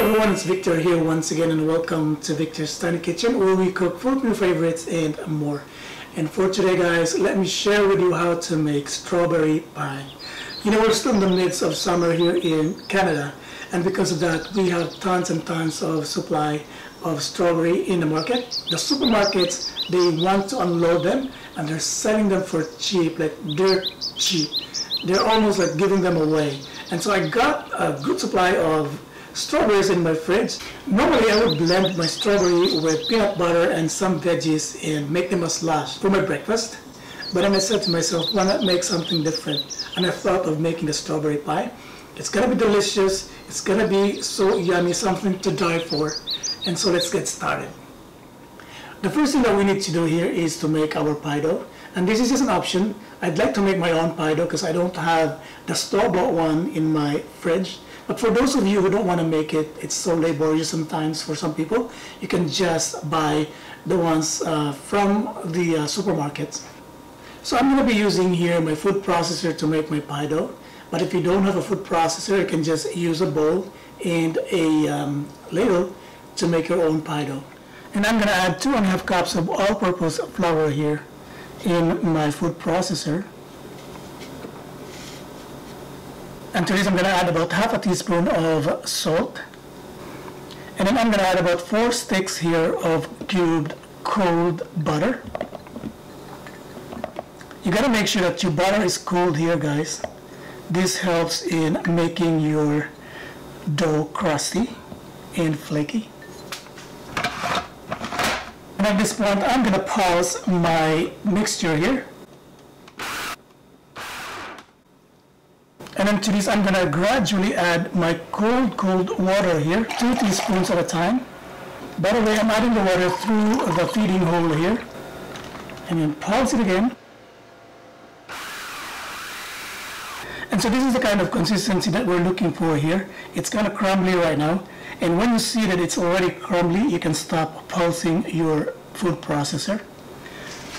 everyone, it's Victor here once again, and welcome to Victor's Tiny Kitchen, where we cook food new favorites and more. And for today, guys, let me share with you how to make strawberry pie. You know, we're still in the midst of summer here in Canada, and because of that, we have tons and tons of supply of strawberry in the market. The supermarkets, they want to unload them, and they're selling them for cheap, like dirt cheap. They're almost like giving them away. And so I got a good supply of strawberries in my fridge. Normally I would blend my strawberry with peanut butter and some veggies and make them a slush for my breakfast. But then I said to myself, why not make something different? And I thought of making a strawberry pie. It's gonna be delicious. It's gonna be so yummy, something to die for. And so let's get started. The first thing that we need to do here is to make our pie dough. And this is just an option. I'd like to make my own pie dough because I don't have the store-bought one in my fridge. But for those of you who don't want to make it, it's so laborious sometimes for some people, you can just buy the ones from the supermarkets. So I'm going to be using here my food processor to make my pie dough. But if you don't have a food processor, you can just use a bowl and a ladle to make your own pie dough. And I'm going to add 2.5 cups of all-purpose flour here in my food processor. And to this I'm going to add about half a teaspoon of salt. And then I'm going to add about 4 sticks here of cubed cold butter. You got to make sure that your butter is cold here, guys. This helps in making your dough crusty and flaky. And at this point I'm going to pause my mixture here. And then to this, I'm going to gradually add my cold water here, 2 teaspoons at a time. By the way, I'm adding the water through the feeding hole here. And then pulse it again. And so this is the kind of consistency that we're looking for here. It's kind of crumbly right now. And when you see that it's already crumbly, you can stop pulsing your food processor.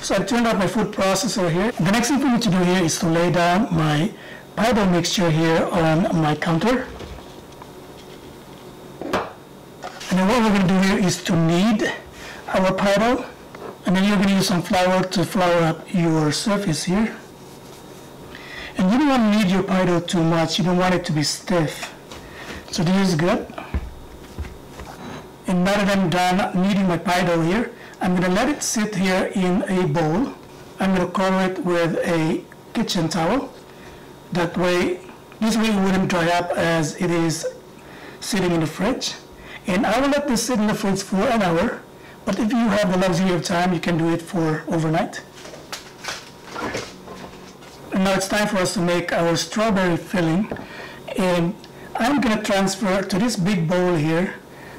So I turned off my food processor here. The next thing for me to do here is to lay down my pie dough mixture here on my counter. And then what we're going to do here is to knead our pie dough. And then you're going to use some flour to flour up your surface here. And you don't want to knead your pie dough too much. You don't want it to be stiff. So this is good. And now that I'm done kneading my pie dough here, I'm going to let it sit here in a bowl. I'm going to cover it with a kitchen towel. That way, this way it wouldn't dry up as it is sitting in the fridge. And I will let this sit in the fridge for an hour. But if you have the luxury of time, you can do it for overnight. And now it's time for us to make our strawberry filling. And I'm going to transfer to this big bowl here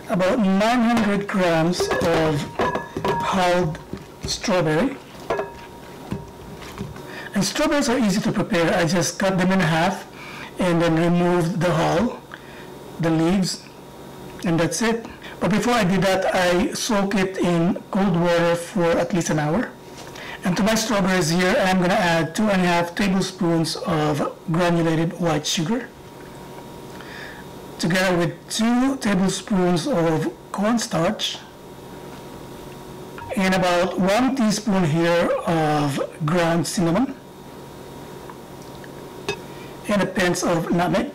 about 900 grams of hulled strawberry. And strawberries are easy to prepare. I just cut them in half and then remove the hull, the leaves, and that's it. But before I do that, I soak it in cold water for at least an hour. And to my strawberries here, I'm going to add 2.5 tablespoons of granulated white sugar, together with 2 tablespoons of cornstarch, and about 1 teaspoon here of ground cinnamon, and a pinch of nutmeg.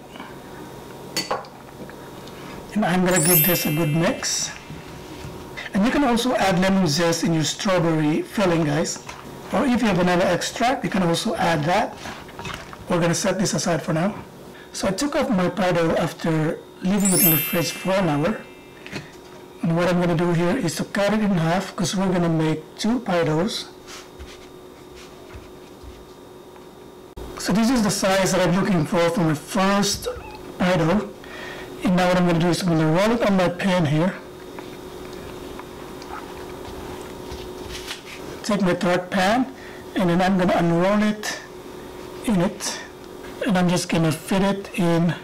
And I'm going to give this a good mix. And you can also add lemon zest in your strawberry filling, guys. Or if you have vanilla extract, you can also add that. We're going to set this aside for now. So I took off my pie dough after leaving it in the fridge for an hour. And what I'm going to do here is to cut it in half because we're going to make 2 pie doughs. So this is the size that I'm looking for my first pie dough. And now what I'm going to do is I'm going to roll it on my pan here. Take my tart pan and then I'm going to unroll it in it. And I'm just going to fit it in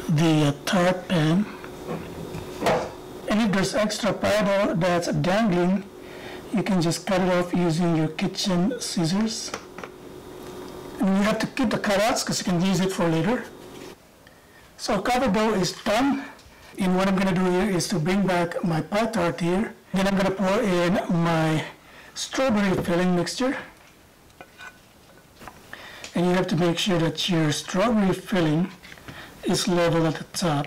the tart pan. And if there's extra pie dough that's dangling, you can just cut it off using your kitchen scissors. And you have to keep the cutouts because you can use it for later. So cover dough is done. And what I'm going to do here is to bring back my pie tart here. Then I'm going to pour in my strawberry filling mixture. And you have to make sure that your strawberry filling is level at the top.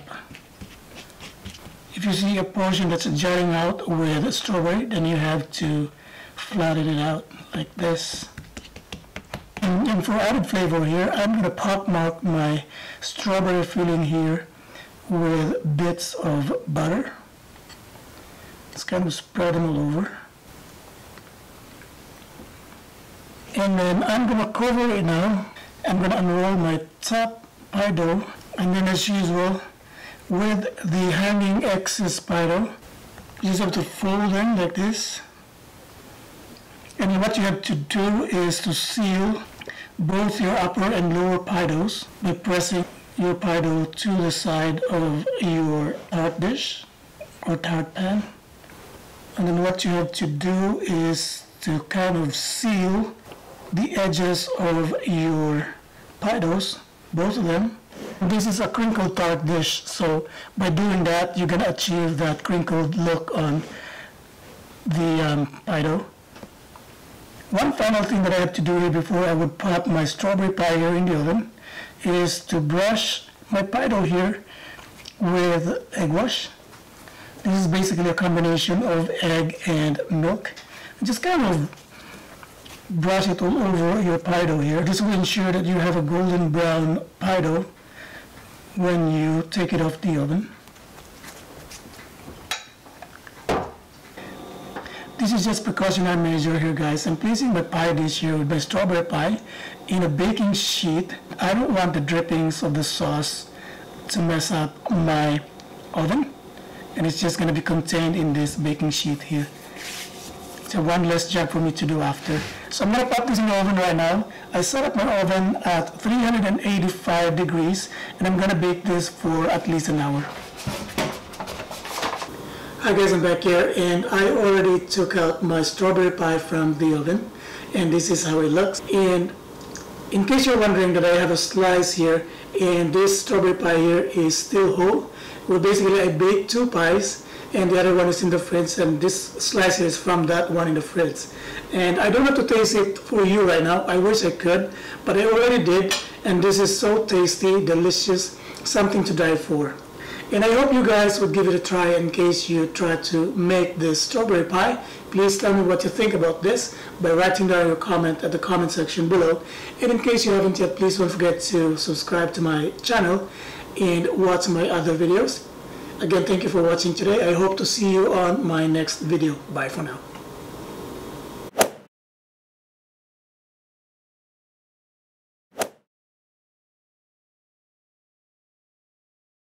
If you see a portion that's jutting out with strawberry, then you have to flatten it out like this. And for added flavor here, I'm going to pockmark my strawberry filling here with bits of butter. Just kind of spread them all over. And then I'm going to cover it now. I'm going to unroll my top pie dough. And then as usual, with the hanging excess pie dough, you just have to fold in like this. And what you have to do is to seal both your upper and lower pie doughs by pressing your pie dough to the side of your tart dish or tart pan. And then what you have to do is to kind of seal the edges of your pie doughs, both of them. This is a crinkled tart dish, so by doing that you're going to achieve that crinkled look on the pie dough. One final thing that I have to do here before I would pop my strawberry pie here in the oven is to brush my pie dough here with egg wash. This is basically a combination of egg and milk. Just kind of brush it all over your pie dough here. This will ensure that you have a golden brown pie dough when you take it off the oven. This is just precautionary measure here, guys. I'm placing my pie dish here with my strawberry pie in a baking sheet. I don't want the drippings of the sauce to mess up my oven, and it's just going to be contained in this baking sheet here. So one less job for me to do after. So I'm going to pop this in the oven right now. I set up my oven at 385 degrees, and I'm going to bake this for at least an hour. Hi guys, I'm back here, and I already took out my strawberry pie from the oven, and this is how it looks. And in case you're wondering that I have a slice here, and this strawberry pie here is still whole, well basically I baked two pies, and the other one is in the fridge, and this slice is from that one in the fridge. And I don't have to taste it for you right now. I wish I could, but I already did, and this is so tasty, delicious, something to die for. And I hope you guys would give it a try in case you try to make this strawberry pie. Please tell me what you think about this by writing down your comment at the comment section below. And in case you haven't yet, please don't forget to subscribe to my channel and watch my other videos. Again, thank you for watching today. I hope to see you on my next video. Bye for now.